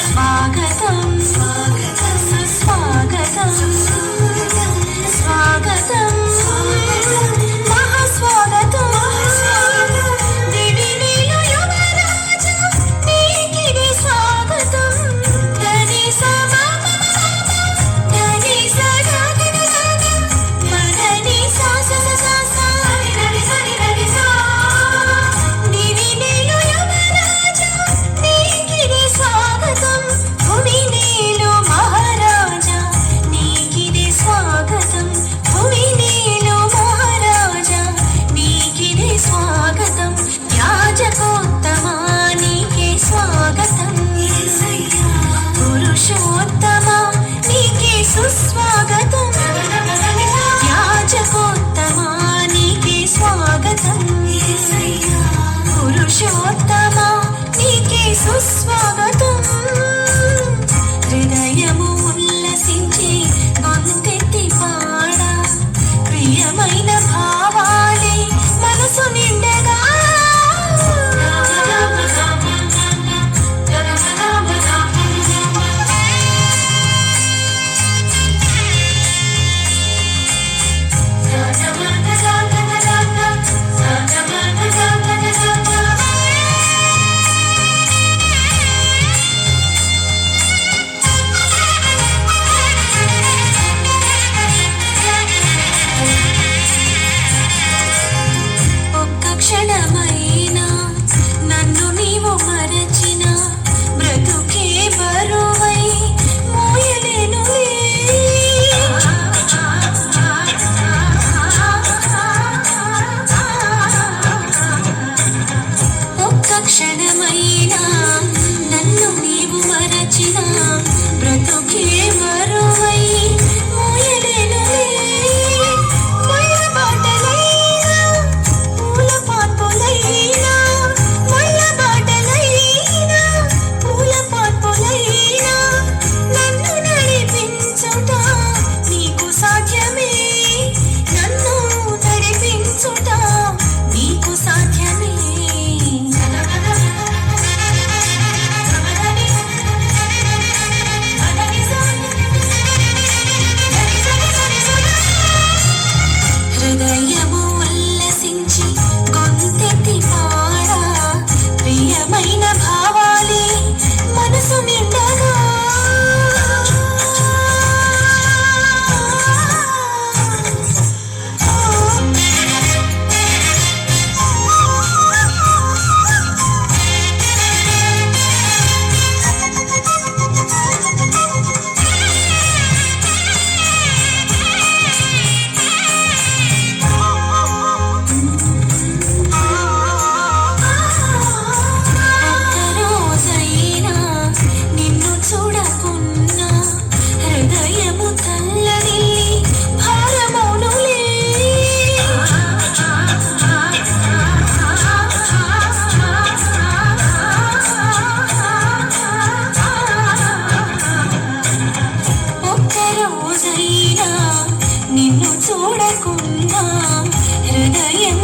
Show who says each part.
Speaker 1: స్వాగతం సుస్వాగతం స్వాగతం మహాస్వాగతం దివిలో యువరాజు నీకిది స్వాగతం గణేశ గణేశ మగని సాస దివిలో యువరాజు నీకిది స్వాగతం భువినేలు మహారాజా నీకిది స్వాగతం భువినేలు మహారాజా నీకిది స్వాగతం యాజకోత్తమా నీకే స్వాగతం పురుషోత్తమా నీకే సుస్వాగతం యాజకోత్తమా నీకే స్వాగతం పురుషోత్తమా నీకే సుస్వాగతం హృదయము ఉల్లసించి గొంతెత్తి పాడా ప్రియమైన భావాలే మనసు నిండగా ఒక్క క్షణమైనా నన్ను నీవు మరచిన బ్రతుకే బరువై మోయలేనులే ఒక్క క్షణమైనా నన్ను నీవు మరచిన బ్రతుకే బరువై మోయలేనులే ముళ్ళ బాటలైనా పూల పాన్పులైనా ముళ్ళ బాటలైనా పూల పాన్పులైనా నన్ను నడిపించుట నీకు సాధ్యమే నన్ను నడిపించుట నీకు సాధ్యమే హృదయము ఉల్లసించి గొంతెత్తి పాడా ప్రియమైన భావాలే మనసు నిండగా ఒక్కరోజైనా నిన్ను చూడకున్నా హృదయము తల్లడిల్లి భారమౌనులే ఒక్కరోజైనా నిన్ను చూడకున్నా హృదయం